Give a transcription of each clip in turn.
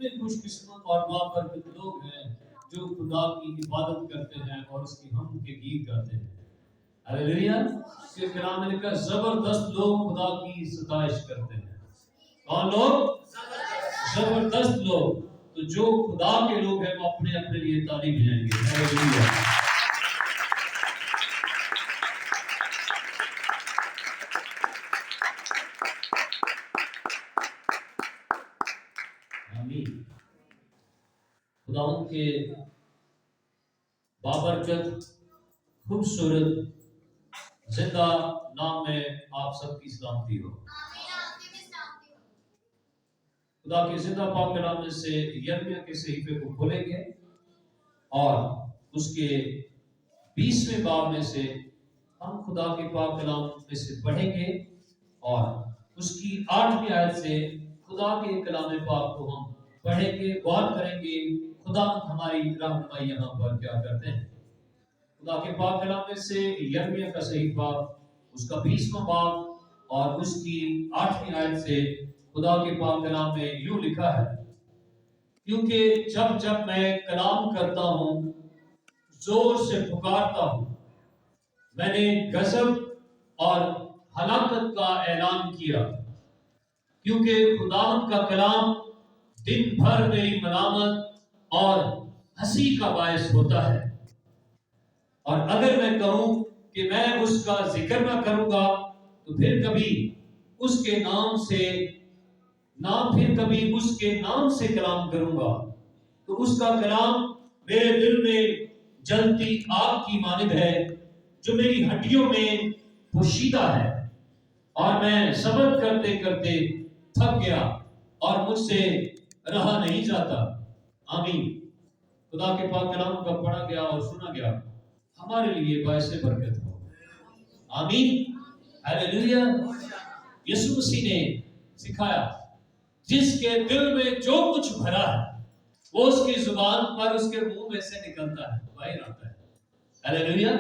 کتنے خوش قسمت اور بابرکت لوگ ہیں جو خدا کی عبادت کرتے ہیں اور اس کی حمد کے گیت گاتے ہیں. ہاللیلویا. اس کے کلام میں لکھا زبردست لوگ خدا کی ستائش کرتے ہیں. کون لوگ؟ زبردست لوگ. تو جو خدا کے لوگ ہیں وہ اپنے اپنے لیے تعریف جائیں گے. ہاللیلویا. آمین. خداوند کے بابرکت خوبصورت زندہ نام میں آپ سب کی سلامتی ہو. خدا کے زندہ پاک کلام میں سے یرمیہ کے صحیفے کو کھولیں گے اور اس کے 20ویں باب میں سے ہم خدا کے پاک کلام میں سے پڑھیں گے اور اس کی 8ویں آیت سے خدا کے کلام پاک کو ہم پڑھیں گے، غور کریں گے خدا ہماری رہنمائی یہاں پر کیا کرتے ہیں. خدا کے پاک کلام میں سے یرمیہ کا صحیفہ اس کا 20واں باب اور اس کی 8ویں آیت سے خدا کے پاک کلام میں یوں لکھا ہے، کیونکہ جب میں کلام کرتا ہوں، زور سے پکارتا ہوں، میں نے غضب اور ہلاکت کا اعلان کیا، کیونکہ خداوند کا کلام دن بھر میری ملامت اور ہنسی کا باعث ہوتا ہے. اور اگر میں کہوں کہ میں اس کا ذکر نہ کروں گا تو پھر کبھی اس کے نام سے کلام کروں گا تو اس کا کلام میرے دل میں جلتی آگ کی مانند ہے جو میری ہڈیوں میں پوشیدہ ہے، اور میں صبر کرتے کرتے تھک گیا اور مجھ سے رہا نہیں جاتا. آمین. خدا کے پاک کلام کا پڑھا گیا اور سنا گیا ہمارے لیے باعث برکت ہو. آمین. ہاللیلویا. یسوع مسیح نے سکھایا جس کے دل میں جو کچھ بھرا ہے وہ اس کی زبان پر، اس کے منہ میں سے نکلتا ہے، باہر آتا ہے. ہاللیلویا.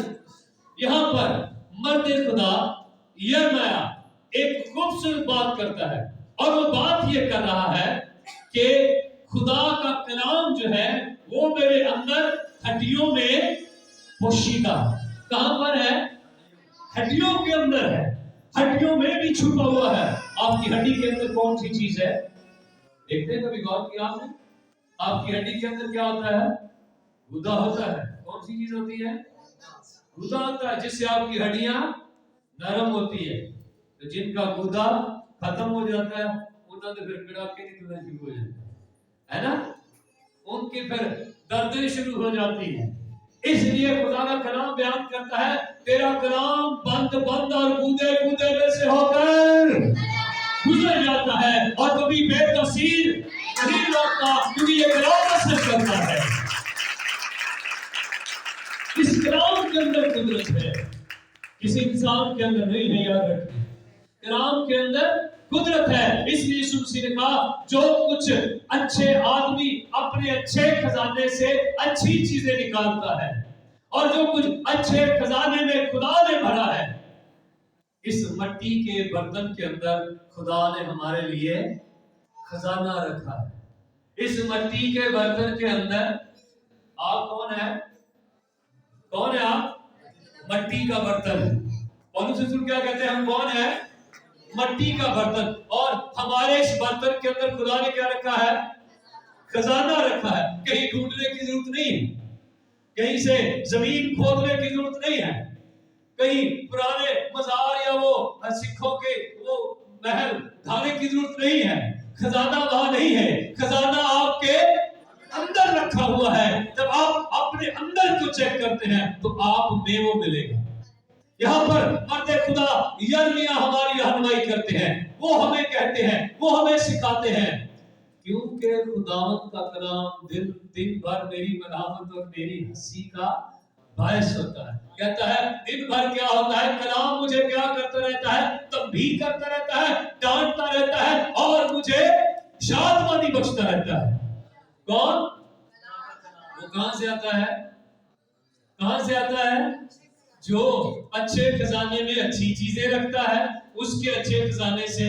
یہاں پر مرد خدا یرمیہ ایک خوبصورت بات کرتا ہے اور وہ بات یہ کر رہا ہے کہ خدا کا کلام جو ہے وہ میرے اندر ہڈیوں میں پوشیدہ. کہاں پر ہے؟ ہڈیوں کے اندر ہے، ہڈیوں میں بھی چھپا ہوا ہے. آپ کی ہڈی کے اندر کون سی چیز ہے؟ دیکھتے ہیں کبھی غور کیا آپ نے؟ آپ کی ہڈی کے اندر کیا ہوتا ہے؟ گودا ہوتا ہے. کون سی چیز ہوتی ہے؟ گودا ہوتا ہے، جس سے آپ کی ہڈیاں نرم ہوتی ہے. تو جن کا گودا ختم ہو جاتا ہے انہوں نے پھر کڑاکے نکلنا شروع ہو جاتے ہیں، ہے نا؟ ان کی پھر دردیں شروع ہو جاتی ہیں. اس لیے خدا کا کلام بیان کرتا ہے تیرا کلام بند اور گودے میں سے ہو کر گزر جاتا ہے اور کبھی بے تاثیر نہیں لوٹتا، کیونکہ یہ کلام اثر کرتا ہے. اس کلام کے اندر قدرت ہے، کسی انسان کے اندر نہیں ہے. یاد رکھیں کلام کے اندر قدرت ہے. اس لیے یسوع مسیح نے کہا جو کچھ اچھے آدمی اپنے اچھے خزانے سے اچھی چیزیں نکالتا ہے اور جو کچھ اچھے خزانے میں خدا نے بھرا ہے، اس مٹی کے برتن کے اندر خدا نے ہمارے لیے خزانہ رکھا ہے. اس مٹی کے برتن کے اندر آپ کون ہے؟ کون ہے آپ؟ مٹی کا برتن. پولس رسول کیا کہتے ہیں؟ ہم کون ہیں؟ مٹی کا برتن. اور ہمارے اس برتن کے اندر خدا نے کیا رکھا ہے؟ خزانہ رکھا ہے. کہیں ڈھونڈنے کی ضرورت نہیں ہے، کہیں سے زمین کھودنے کی ضرورت نہیں ہے، کہیں پرانے مزار یا وہ سکھوں کے وہ محل ڈھانے کی ضرورت نہیں ہے. خزانہ وہاں نہیں ہے، خزانہ آپ کے اندر رکھا ہوا ہے. جب آپ اپنے اندر کو چیک کرتے ہیں تو آپ میں وہ ملے گا. یہاں پر مرد خدا یرمیہ ہماری رہنمائی کرتے ہیں، وہ ہمیں کہتے ہیں، وہ ہمیں سکھاتے ہیں، کیونکہ خداوند کا کلام دن بھر میری ملامت اور میری ہنسی کا باعث ہوتا ہے. کہتا ہے دن بھر کیا ہوتا ہے؟ کلام مجھے کیا کرتا رہتا ہے؟ تنبیہ کرتا رہتا ہے، ڈانٹتا رہتا ہے اور مجھے شادمانی بخشتا رہتا ہے. کون؟ وہ کہاں سے آتا ہے؟ کہاں سے آتا ہے؟ جو اچھے خزانے میں اچھی چیزیں رکھتا ہے، اس کے اچھے خزانے سے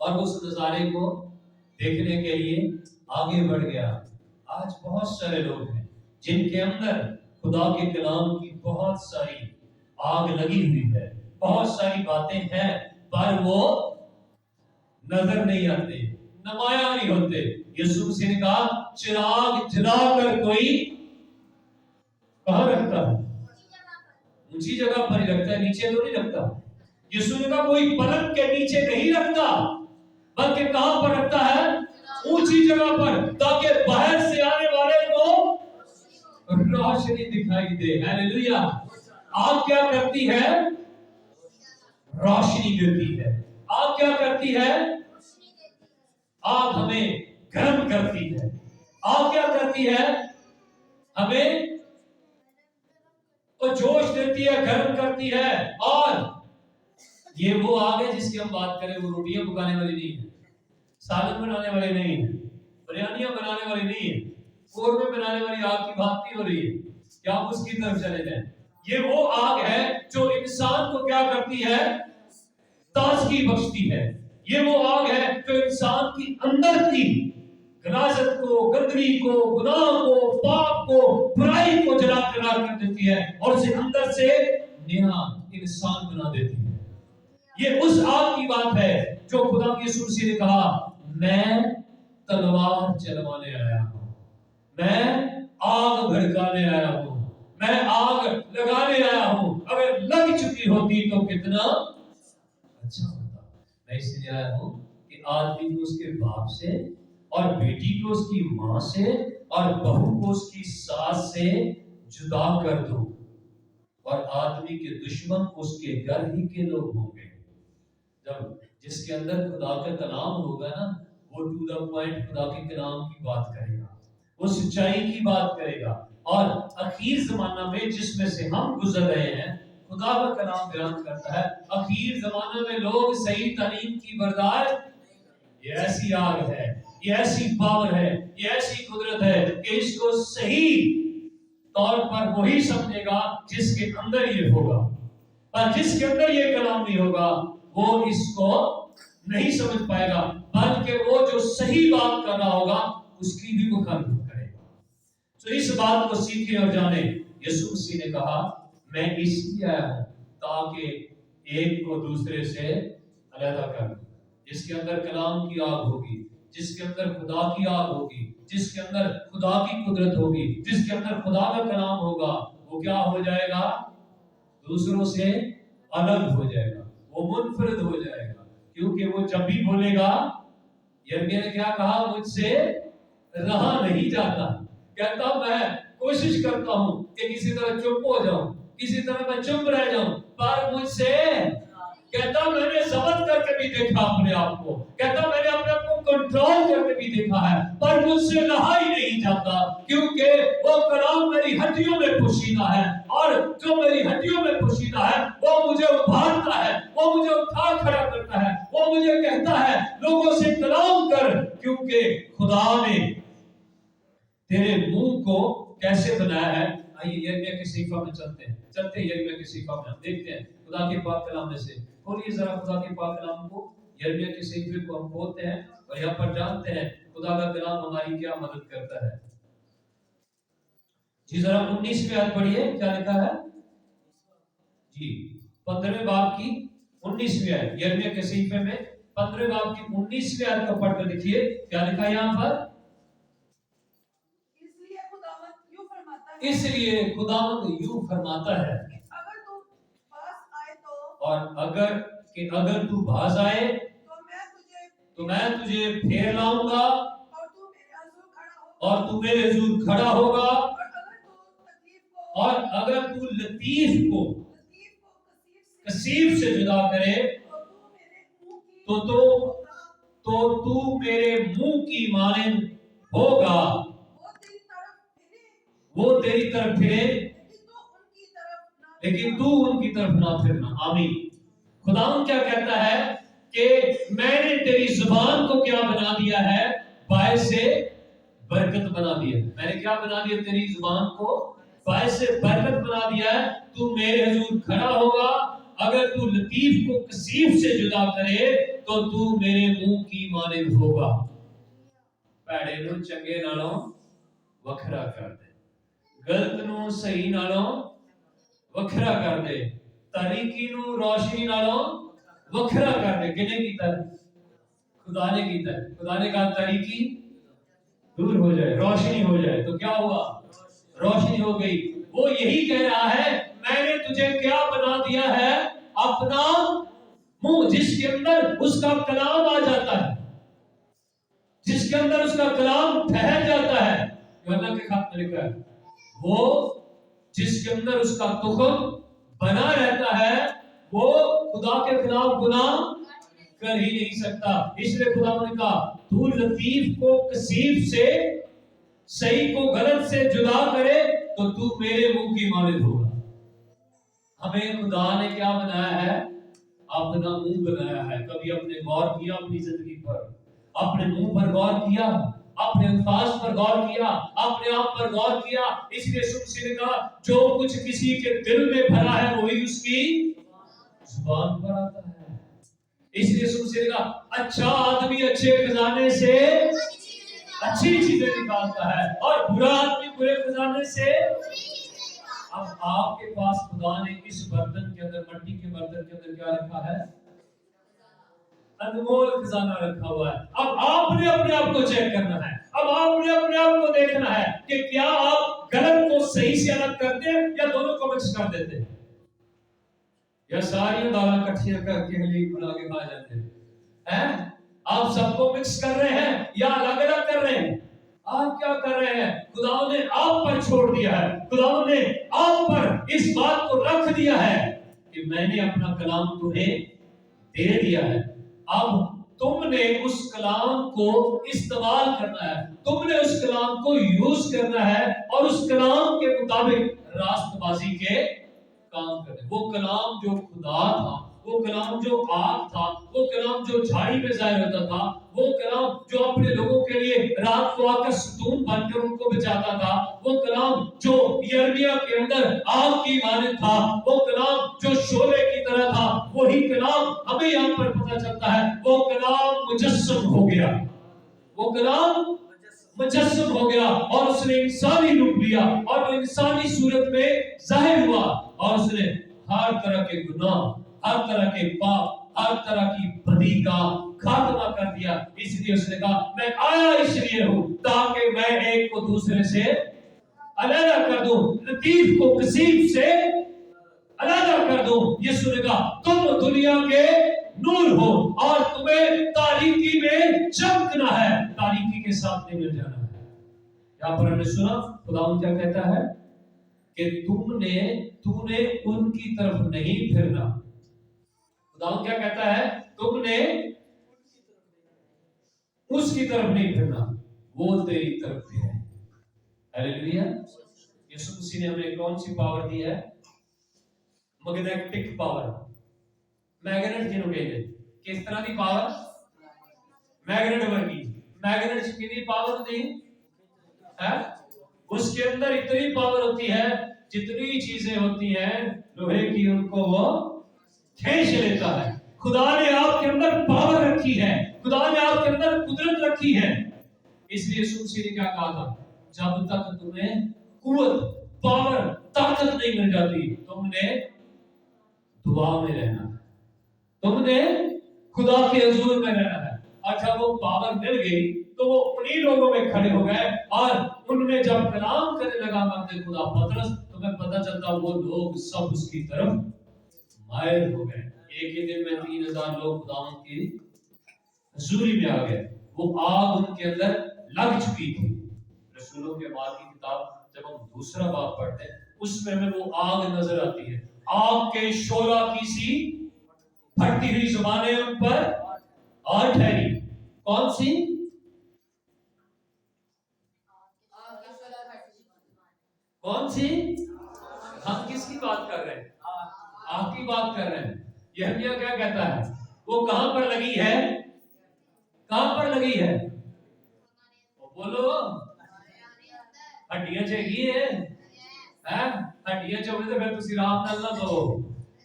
اور اس نظارے کو دیکھنے کے لیے آگے بڑھ گیا۔ آج بہت سارے لوگ ہیں جن کے اندر خدا کے کلام کی بہت ساری آگ لگی ہوئی ہے، بہت ساری باتیں ہیں، پر وہ نظر نہیں آتے، نمایاں نہیں ہوتے۔ یسوع مسیح نے کہا چراغ جلا کر کوئی کہاں رکھتا ہے؟ اونچی جگہ پر ہی رکھتا ہے، نیچے تو نہیں رکھتا۔ یسوع نے کہا کوئی پلنگ کے نیچے نہیں رکھتا، بلکہ کہاں پر رکھتا ہے؟ اونچی جگہ پر، تاکہ باہر سے آنے والے کو روشنی دکھائی دے۔ ہاللیلویا۔ آگ کیا کرتی ہے؟ روشنی دیتی ہے۔ آگ کیا کرتی ہے؟ آگ ہمیں گرم کرتی ہے۔ آگ کیا کرتی ہے؟ ہمیں جوش دیتی ہے، گرم کرتی ہے۔ اور یہ وہ آگ ہے جس کی ہم بات کریں، وہ روٹیاں پکانے والی نہیں ہے، سالن بنانے والی نہیں ہے، بریانیاں بنانے والی نہیں ہے، قورمے بنانے والی آگ کی بات نہیں ہو رہی ہے کہ آپ اس کی طرف چلے جائیں۔ یہ وہ آگ ہے جو انسان کو کیا کرتی ہے؟ تازگی بخشتی ہے۔ یہ وہ آگ ہے جو انسان کی اندر کی غلاظت کو، گندگی کو، گناہ کو، پاپ کو، برائی کو جلا کر دیتی ہے اور اسے اندر سے نیا انسان بنا دیتی ہے۔ یہ اس آگ کی بات ہے جو خدا کی یسوع مسیح نے کہا میں تلوار چلوانے آیا ہوں، میں آگ بھڑکانے آیا ہوں، میں آگ لگانے آیا ہوں۔ اگر لگ چکی ہوتی تو کتنا اچھا ہوتا۔ میں اس لیے آیا ہوں کہ آدمی کو اس کے باپ سے، اور بیٹی کو اس کی ماں سے، اور بہو کو اس کی ساس سے جدا کر دو، اور آدمی کے دشمن اس کے گھر ہی کے لوگ ہوں گے۔ جب جس کے اندر خدا کا کلام ہوگا نا، وہ ٹو دا پوائنٹ خدا کے کلام کی بات کرے گا، وہ سچائی کی بات کرے گا۔ اور اخیر زمانہ میں جس میں سے ہم گزر رہے ہیں، خدا کا کلام بیان کرتا ہے اخیر زمانہ میں لوگ صحیح تعلیم کی برداشت، یہ ایسی آگ ہے، یہ ایسی پاور ہے، یہ ایسی قدرت ہے کہ اس کو صحیح طور پر وہی سمجھے گا جس کے اندر یہ ہوگا، اور جس کے اندر یہ کلام نہیں ہوگا وہ اس کو نہیں سمجھ پائے گا، بلکہ وہ جو صحیح بات کر رہا ہوگا اس کی بھی مخالفت کرے گا۔ تو اس بات کو سیکھیں اور جانیں۔ یسوع مسیح نے کہا میں اس لیے آیا ہوں تاکہ ایک کو دوسرے سے علیحدہ کر دوں۔ جس کے اندر کلام کی آگ ہوگی، جس کے اندر خدا کی آگ ہوگی، جس کے اندر خدا کی قدرت ہوگی، جس کے اندر خدا کا کلام ہوگا، وہ کیا ہو جائے گا؟ دوسروں سے الگ ہو جائے گا، وہ منفرد ہو جائے گا۔ کیونکہ وہ جب بھی بولے گا، یرمیا نے کیا کہا؟ مجھ سے رہا نہیں جاتا، کہتا میں کوشش کرتا ہوں کہ کسی طرح چپ ہو جاؤں، کسی طرح میں چپ رہ جاؤں، پر مجھ سے کہتا میں نے ضبط کر کے بھی دیکھا اپنے آپ کو، کہتا میں نے اپنے آپ کو کنٹرول کر کے بھی دیکھا ہے، پر مجھ سے رہا ہی نہیں جاتا، کیونکہ وہ کلام میری ہڈیوں میں پوشیدہ ہے، اور جو میری ہڈیوں میں پوشیدہ ہے وہ مجھے ابھارتا ہے، وہ مجھے اٹھا کھڑا کرتا ہے، وہ مجھے کہتا ہے لوگوں سے کلام کر، کیونکہ خدا نے تیرے منہ کو کیسے بنایا ہے۔ آئیے یرمیا کے صحیفہ میں چلتے ہیں یرمیا کے صحیفہ میں ہم دیکھتے ہیں خدا کے پاک کلام میں سے۔ کھولیے ذرا خدا کے پاک کلام کو، یرمیا کے صحیفے کو ہم کھولتے ہیں اور یہاں پر جانتے ہیں خدا کا کلام ہماری کیا مدد کرتا ہے۔ جی ذرا 19ویں آیت پڑھیے، کیا لکھا ہے؟ جی 15ویں باب کی 19ویں آیت، یرمیا کے صحیفے میں 15ویں باب کی 19ویں آیت کو پڑھ کر دیکھیے کیا لکھا ہے یہاں پر۔ اس لیے خداوند یوں فرماتا ہے اور اگر تو باز آئے تو میں تجھے پھیر لاؤں گا اور تو میرے حضور کھڑا ہوگا، اور اگر تو لطیف کو کثیف سے جدا کرے تو میرے منہ کی مانند ہوگا، وہ تیری طرف پھرے لیکن تو ان کی طرف نہ پھرنا۔ آمین۔ خداوند کیا کہتا ہے کہ میں نے تیری زبان کو کیا بنا دیا ہے؟ باعث برکت بنا دیا ہے۔ میں نے کیا بنا دیا؟ تیری زبان کو باعث برکت بنا دیا ہے۔ تو میرے حضور کھڑا ہوگا اگر تو لطیف کو کثیف سے جدا کرے تو تو میرے منہ کی مانند ہوگا. پیڑے نو چنگے نالوں وکھرا کر دے, غلط نو صحیح نالوں وکھرا کر دے, تاریکی نو روشنی نالوں وکھرا کر دے. کنے کیتا ہے؟ خدا نے کیتا ہے. خدا نے کہا تاریکی دور ہو جائے, روشنی ہو جائے, تو کیا ہوا؟ روشنی ہو گئی. وہ یہی کہہ رہا ہے میں نے تجھے کیا بنا دیا ہے؟ اپنا منہ, جس کے اندر اس کا کلام آ جاتا ہے, جس کے اندر اس کا کلام ٹھہر جاتا ہے. اللہ کے خط میں لکھا ہے وہ جس کے اندر اس کا تخم بنا رہتا ہے وہ خدا کے خلاف گناہ کر ہی نہیں سکتا. اس لیے خدا نے کہا تو لطیف کو کثیف سے, صحیح کو غلط سے جدا کرے تو تو میرے منہ کی مانند ہوگا. ہمیں خدا نے کیا بنایا ہے؟ اپنا منہ بنایا ہے. کبھی اپنے غور کیا اپنی زندگی پر؟ اپنے منہ پر غور کیا, اپنے الفاظ پر غور کیا, اپنے آپ پر غور کیا؟ اس لیے سمسی نے کہا جو کچھ کسی کے دل میں بھرا ہے وہی اس کی زبان پر آتا ہے. اس لیے سمسی نے کہا اچھا آدمی اچھے خزانے سے اچھی چیزیں نکالتا ہے اور برا آدمی برے خزانے سے. اب آپ کے پاس خدا نے اس برتن کے اندر, مٹی کے برتن کے اندر کیا رکھا ہے؟ انمول خزانہ رکھا ہوا ہے. اب آپ نے اپنے آپ کو چیک کرنا ہے, اب آپ نے اپنے آپ کو دیکھنا ہے کہ کیا آپ غلط کو صحیح سے الگ کرتے ہیں یا دونوں کو مکس کر دیتے ہیں, یا ساری دالاں کٹھیاں کر کے ہلی بنا کے کھا جاتے ہیں. آپ سب کو مکس کر رہے ہیں یا الگ الگ کر رہے ہیں؟ آپ کیا کر رہے ہیں؟ خدا نے آپ پر چھوڑ دیا ہے, خدا نے آپ پر اس بات کو رکھ دیا ہے کہ میں نے اپنا کلام تمہیں دے دیا ہے. اب تم نے اس کلام کو استعمال کرنا ہے, تم نے اس کلام کو یوز کرنا ہے اور اس کلام کے مطابق راست بازی کے کام کرنے. وہ کلام جو خدا تھا, وہ کلام جو آگ تھا, وہ کلام جو جھاڑی میں ظاہر ہوتا تھا, وہ کلام جو اپنے لوگوں کے لیے رات کو آ کر ستون بن کر ان کو بچاتا تھا, وہ کلام جو یرمیا کے اندر آگ کی مانند تھا, وہ کلام جو شعلے کی طرح تھا, وہی کلام ہمیں یہاں پر پتہ چلتا ہے وہ کلام مجسم ہو گیا. وہ کلام مجسم ہو گیا اور اس نے انسانی روپ لیا اور وہ انسانی صورت میں ظاہر ہوا اور اس نے ہر طرح کے گناہ, ہر طرح کے پاپ, ہر طرح کی بدی کا خاتمہ کر دیا. اس لیے اس نے کہا میں آیا اس لیے ہوں تاکہ میں ایک کو دوسرے سے علیحدہ کر دوں, لطیف کو کثیف سے علیحدہ کر دوں. یسوع نے کہا تم دنیا کے نور ہو اور تمہیں تاریکی میں چمکنا ہے, تاریکی کے ساتھ نہیں مل جانا ہے. یہاں پر ہم نے سنا خداوند کیا کہتا ہے کہ تو نے ان کی طرف نہیں پھرنا. خداوند کیا کہتا ہے؟ تم نے اس کی طرف نہیں پھرنا, وہ تیری طرف پھرے. ہیلیلویا. یسوع مسیح نے ہمیں کون سی پاور دی ہے؟ Magnetic power. میگنیٹ جنوں کہتے ہیں کس طرح دی پاور؟ میگنیٹ ورگی. میگنیٹ کی پاور دی ہے, اس کے اندر اتنی پاور ہوتی ہے جتنی چیزیں ہوتی ہیں لوہے کی ان کو وہ کھینچ لیتا ہے. خدا نے آپ کے اندر پاور رکھی ہے, خدا نے آپ کے اندر قدرت رکھی ہے. اس لیے یسوع مسیح نے کیا کہا تھا, جب تک تمہیں قوت, پاور, طاقت نہیں مل جاتی تم نے دعا میں رہنا ہے, تم نے خدا کے حضور میں رہنا ہے. اچھا وہ پاور مل گئی تو وہ انہی لوگوں میں کھڑے ہو گئے اور ان میں جب کلام کرنے لگا مرد خدا پترس, تمہیں پتہ چلتا وہ لوگ سب اس کی طرف مائل ہو گئے. ایک ہی دن میں 3000 لوگ خداوند کی حضوری میں آ گئے. وہ آگ ان کے اندر لگ چکی تھی. رسولوں کے اعمال کی کتاب جب ہم دوسرا باب پڑھتے ہیں اس میں ہمیں وہ آگ نظر آتی ہے. آگ کے شعلہ کی سی پھٹتی ہوئی زبانیں ان پر اور ٹھہری. کون سی؟ کون سی؟ ہم کس کی بات کر رہے ہیں؟ آگ کی بات کر رہے ہیں. یرمیا کیا کہتا ہے؟ وہ کہاں پر لگی ہے؟ کہاں پر لگی ہے؟ بولو. ہڈیاں چاہیے ہڈیاں چاہیے تو پھر تسی رام نال نہ دو.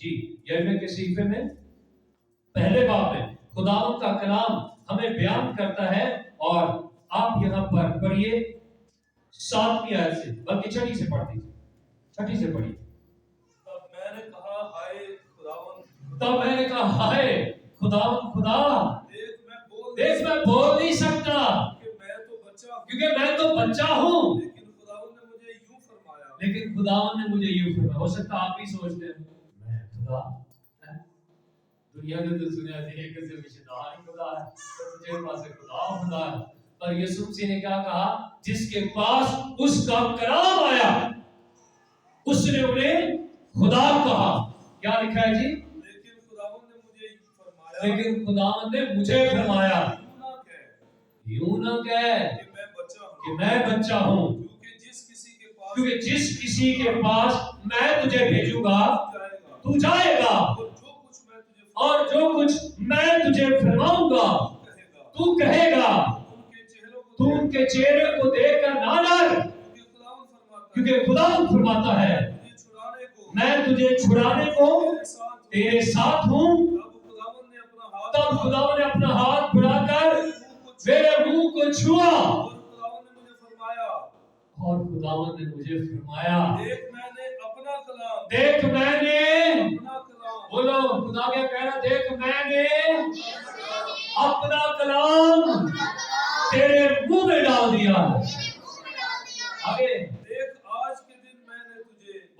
جی یرمیہ کے صحیفے میں پہلے باب میں خداوند کا کلام ہمیں بیان کرتا ہے، اور آپ یہاں پر پڑھیے 7ویں آیت سے، بلکہ 6 سے پڑھ دیجیے، 6 سے پڑھیے۔ تب میں نے کہا ہائے خداوند، تب میں نے کہا ہائے خداوند خدا، دیکھ میں بول نہیں سکتا کیونکہ میں تو بچہ ہوں۔ لیکن خداوند نے مجھے یوں فرمایا، لیکن خداوند نے مجھے یوں فرمایا۔ ہو سکتا آپ بھی سوچتے ہیں میں خدا، دنیا میں تو سنیا تھی کہ صرف شیطان ہی خدا ہے، تو تجھے پاس خدا ہے، پر یسوع مسیح نے کیا کہا؟ جس کے پاس اس کا کلام آیا اس نے انہیں خدا کہا۔ کیا لکھا ہے جی؟ لیکن خداوند نے مجھے فرمایا، لیکن خداوند نے مجھے فرمایا، یوں نہ کہہ کہ میں بچہ ہوں، کیونکہ جس کسی کے پاس میں تجھے بھیجوں گا تو جائے گا، اور جو کچھ میں تجھے فرماؤں گا تو کہے گا۔ تو ان کے چہرے کو دیکھ کر نہ ڈر، کیونکہ خداوند فرماتا ہے میں تجھے چھڑانے کو تیرے ساتھ ہوں۔ تب خداوند نے اپنا ہاتھ بڑھا کر میرے منہ کو چھوا، اور خداوند نے مجھے فرمایا، دیکھ میں نے بولو خدا کیا کہہ رہا، دیکھ میں نے اپنا کلام تیرے منہ میں ڈال دیا۔ آگے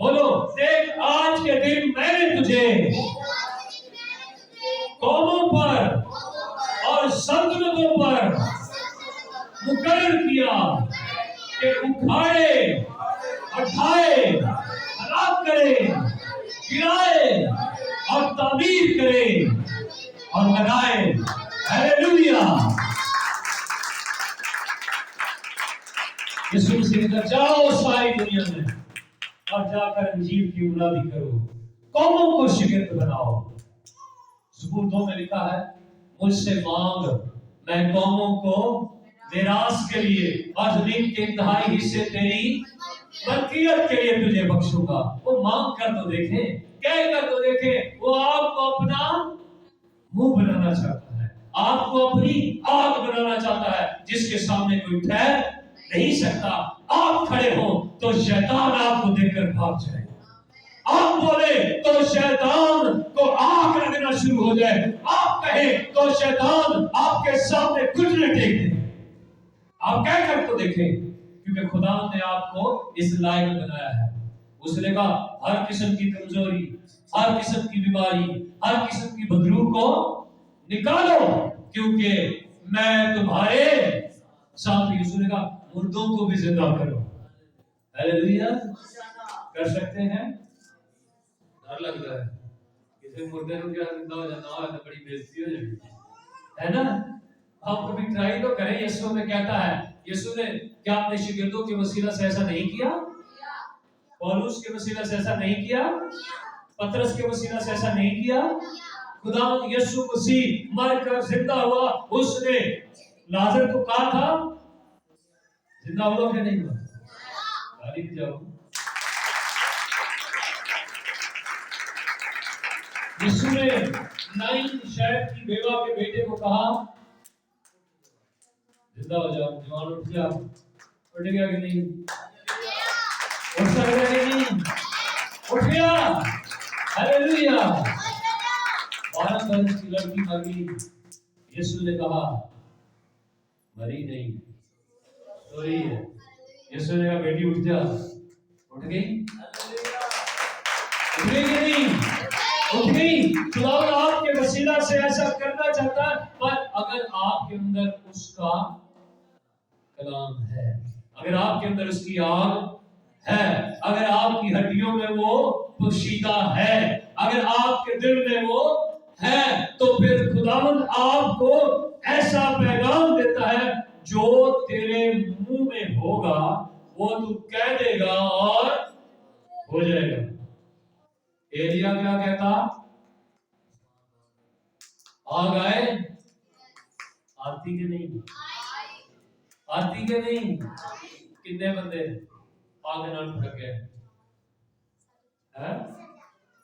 بولو، دیکھ آج کے دن میں نے تجھے قوموں پر اور سلطنتوں پر مقرر کیا کہ اکھاڑے، اٹھائے، ہلاک کرے، گرائے اور تعمیر کرے اور لگائے۔ ہیلیلویا! یسوع مسیح نے کہا جاؤ ساری دنیا میں اور جا کر انجیل کی منادی کرو، قوموں کو شاگرد بناؤ۔ زبور 2 میں لکھا ہے مجھ سے مانگ، میں قوموں کو میراث کے لیے اور زمین کے انتہائی حصے تیری ملکیت کے لیے تجھے بخشوں گا۔ وہ مانگ کر تو دیکھیں، کہہ کر تو دیکھیں، وہ آپ کو اپنا منہ بنانا چاہتا ہے، آپ کو اپنی آگ بنانا چاہتا ہے جس کے سامنے کوئی ٹھہر نہیں سکتا۔ آپ کھڑے ہو تو شیطان آپ کو دیکھ کر بھاگ جائے، آپ بولے تو شیطان کو آگ لگنا شروع ہو جائے، آپ کہیں تو شیطان آپ کے سامنے کچھ نہ ٹیک دے۔ آپ کہہ کر تو دیکھیں، کیونکہ خدا نے آپ کو اس لائق بنایا ہے۔ اس نے کہا ہر قسم کی کمزوری، ہر قسم کی بیماری، ہر قسم کی بدرو کو نکالو، کیونکہ میں تمہارے ساتھ ہوں۔ اس نے کہا مردوں کو بھی زندہ کرو۔ ہیلیلویا! کر سکتے ہیں؟ ڈر لگتا ہے کسی مردے کو کیا زندہ ہو جانا ہے تو بڑی بےزتی ہو جائے گی، ہے نا؟ ہم کبھی ٹرائی تو کریں۔ یسوع میں کہتا ہے، یسوع نے کیا اپنے شاگردوں کے وسیلہ سے ایسا نہیں کیا؟ پولس کے وسیلہ سے ایسا نہیں کیا؟ پطرس کے وسیلہ سے ایسا نہیں کیا؟ خداوند یسوع مسیح مر کر زندہ ہوا، اس نے لازر کو کہا تھا زندہ ہوا کہ نہیں ہوا؟ گالی بھی جاؤ۔ یسوع نے نائن شہر کی بیوہ کے بیٹے کو کہا زندہ ہو جاؤ، جوان اٹھ جا۔ اٹھ گیا کہ نہیں؟ اٹھ سکتا ہے کہ نہیں؟ اٹھ گیا۔ ہیلیلویا! 12 برس کی لڑکی مر گئی، یسوع نے کہا مری نہیں، سو رہی ہے۔ یسوع نے کہا بیٹی اٹھ جا۔ اٹھ گئی؟ اٹھ گئی کہ نہیں؟ اٹھ گئی۔ خداوند آپ کے وسیلہ سے ایسا کرنا چاہتا ہے، پر اگر آپ کے اندر اس کا کلام ہے، اگر آپ کے اندر اس کی آگ ہے، اگر آپ کی ہڈیوں میں وہ پوشیدہ ہے، اگر آپ کے دل میں وہ ہے، تو پھر خداوند آپ کو ایسا پیغام دیتا ہے جو تیرے منہ میں ہوگا وہ تو کہہ دے گا اور ہو جائے گا۔ ایلیا کیا کہتا؟ آگ آئے، آتی کہ نہیں؟ آتی کہ نہیں؟ کتنے بندے آگ نال پھڑک گئے؟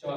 4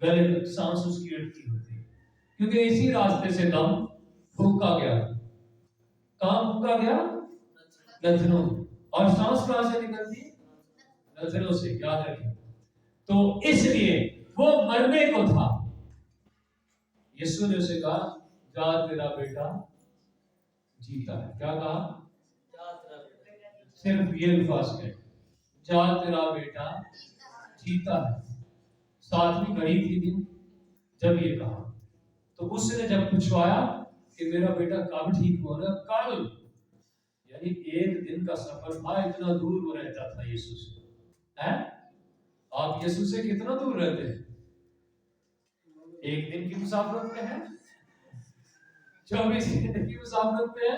گلے میں سانس اس کی اٹکی ہوتی، کیونکہ اسی راستے سے دم پھونکا گیا. کہاں پھونکا گیا؟ نتنوں. اور سانس کہاں سے نکلتی ہے؟ نتنوں سے. یاد رکھیں. تو اس لیے وہ مرنے کو تھا. یسوع نے اسے کہا جا تیرا بیٹا جیتا ہے. کیا کہا؟ صرف یہ الفاظ ہے، جا تیرا بیٹا جیتا ہے. 7ویں گھڑی تھی دن جب یہ کہا. تو اس نے جب پوچھوایا کہ میرا بیٹا کب ٹھیک ہو رہا؟ کل. یعنی ایک دن کا سفر تھا. اتنا دور وہ رہتا تھا یسوع سے. آپ یسوع سے کتنا دور رہتے ہیں؟ ایک دن کی مسافرت میں ہے، 24 دن کی مسافرت میں ہے.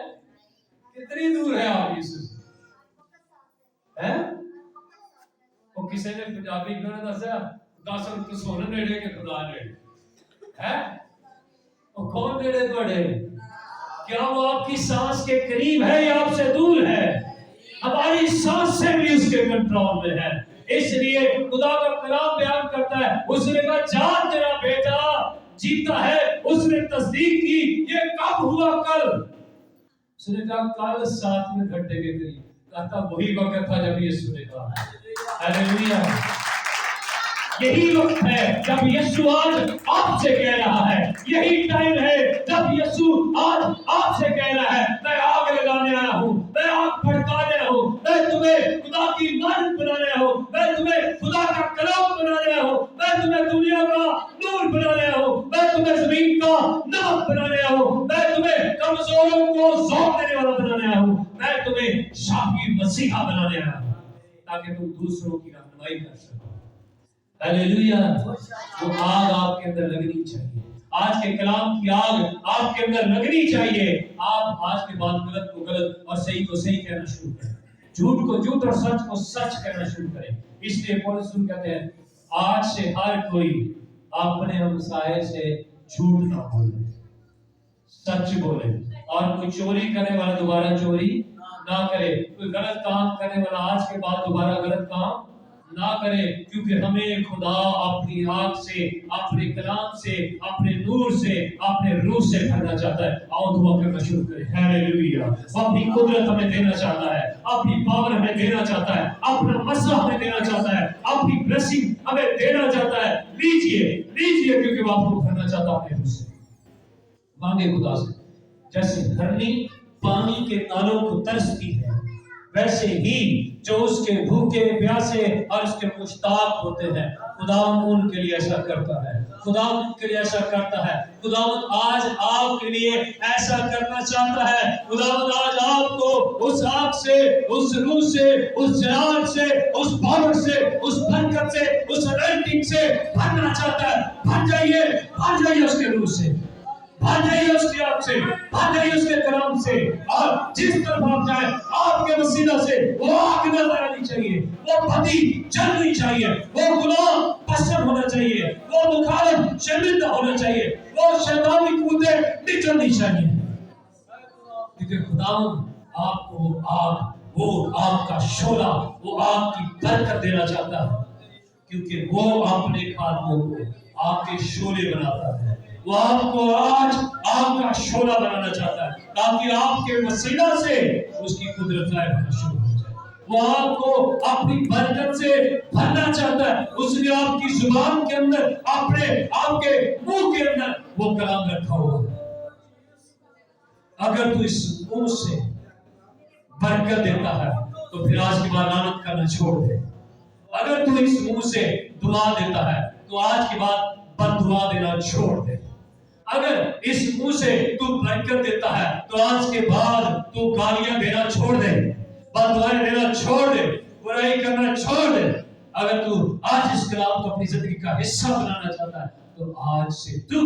کتنی دور ہے آپ یسوع سے؟ وہ کسی نے پنجابی میں دسیا 10 روپے سونے نیڑے کے خدا نیڑے ہے. وہ کون نیڑے توڑے؟ کیا وہ آپ کی سانس کے قریب ہے یا آپ سے دور ہے؟ ہماری سانس سے بھی اس کے کنٹرول میں ہے. اس لیے خدا کا کلام بیان کرتا ہے، اس نے کہا جا تیرا بیٹا جیتا ہے. اس نے تصدیق کی یہ کب ہوا؟ کل. اس نے کہا کل 7ویں گھنٹے کے قریب. کہتا وہی وقت تھا جب یسوع نے کہا. ہاللیلویا. یہی وقت ہے جب یسوع آج آپ سے کہہ رہا ہے. یہی ٹائم ہے جب یسوع آج آپ سے کہہ رہا ہے میں آگ لگانے آیا ہوں، میں آگ بھڑکانے آیا ہوں، میں تمہیں خدا کی مانند بنانے آیا ہوں، میں تمہیں خدا کا کلام بنانے آیا ہوں، میں تمہیں دنیا کا نور بنانے آیا ہوں، میں تمہیں زمین کا نمک بنانے آیا ہوں، میں تمہیں کمزوروں کو ذوق دینے والا بنانے آیا ہوں، میں تمہیں شافی مسیحا بنانے آیا ہوں تاکہ تم دوسروں کی رہنمائی کر سکو. ہاللیلویا. وہ آگ آپ کے اندر لگنی چاہیے. آج کے کلام کی آگ آپ کے اندر لگنی چاہیے. آپ آج کے بعد غلط کو غلط اور صحیح کو صحیح کہنا شروع کریں، جھوٹ کو جھوٹ اور سچ کو سچ کہنا شروع کریں. اس لیے پولس کہتے ہیں آج سے ہر کوئی اپنے ہمسائے سے جھوٹ نہ بولے، سچ بولے. اور کوئی چوری کرنے والا دوبارہ چوری نہ کرے. کوئی غلط کام کرنے والا آج کے بعد دوبارہ غلط کام نہ کرے، کیونکہ ہمیں خدا اپنی آگ سے، اپنے کلام سے، اپنے نور سے، اپنے روح سے بھرنا چاہتا ہے. آؤ دعا کرنا شروع کریں. ہاللیلویا. وہ اپنی قدرت ہمیں دینا چاہتا ہے، اپنی پاور ہمیں دینا چاہتا ہے، اپنا مسئلہ ہمیں دینا چاہتا ہے، اپنی بلیسنگ ہمیں دینا چاہتا ہے. لیجئے لیجئے، کیونکہ وہ آپ کو بھرنا چاہتا ہے اپنے روح سے. مانگے خدا سے. جیسے ہرنی پانی کے نالوں کو ترستی ہے، ویسے ہی جو اس کے بھوکے پیاسے اور اس کے مشتاق ہوتے ہیں خدا ان کے لیے ایسا کرتا ہے. خدا ان کے لیے ایسا کرتا ہے. خدا آج آپ کے لیے ایسا کرنا چاہتا ہے. خدا آج آپ کو اس آگ سے، اس روح سے، اس جلال سے، اس پاور سے، اس برکت سے، اس انائٹنگ سے بھرنا چاہتا ہے. بھر جائیے اس کے روح سے، بھر جائیے اس کی آگ سے، بھر جائیے اس کے کلام سے. اور جس طرف آپ جائیں آپ کے وسیلہ سے وہ آگ نظر آنی چاہیے، وہ بدی جلنی چاہیے، وہ گناہ پسند ہونا چاہیے، وہ مخالف شرمندہ ہونا چاہیے، وہ شیطانی قوتیں نکلنی چاہیے. کیونکہ خدا آپ کو آگ، وہ آگ کا شعلہ، وہ آگ کی برکت دینا چاہتا ہے. کیونکہ وہ اپنے خادموں کو آگ کے شعلے بناتا ہے. وہ آپ کو آج آگ کا شعلہ بنانا چاہتا ہے تاکہ آپ کے وسیلہ سے اس کی قدرت ظاہر ہونا شروع ہو جائے. وہ آپ کو اپنی برکت سے بھرنا چاہتا ہے. اس نے آپ کی زبان کے اندر، آپ کے منہ کے اندر وہ کلام رکھا ہوا ہے. اگر تو اس منہ سے برکت دیتا ہے تو پھر آج کے بعد لعنت کرنا چھوڑ دے. اگر تو اس منہ سے دعا دیتا ہے تو آج کے بعد بد دعا دینا چھوڑ دے. اگر اس منہ سے تو برکت دیتا ہے تو آج کے بعد تو گالیاں دینا چھوڑ دے، بد دعائیں دینا چھوڑ دے، برائی کرنا چھوڑ دے. اگر تو آج اس کلام کو اپنی زندگی کا حصہ بنانا چاہتا ہے تو آج سے تو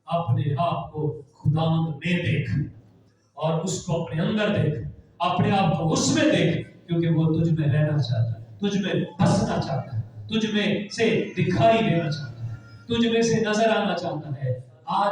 اپنے آپ کو خداوند میں دیکھ اور اس کو اپنے اندر دیکھ، اپنے آپ کو اس میں دیکھ، کیونکہ وہ تجھ میں رہنا چاہتا ہے، تجھ میں بسنا چاہتا ہے، تجھ میں سے دکھائی دینا چاہتا ہے، تجھ میں سے نظر آنا چاہتا ہے. آج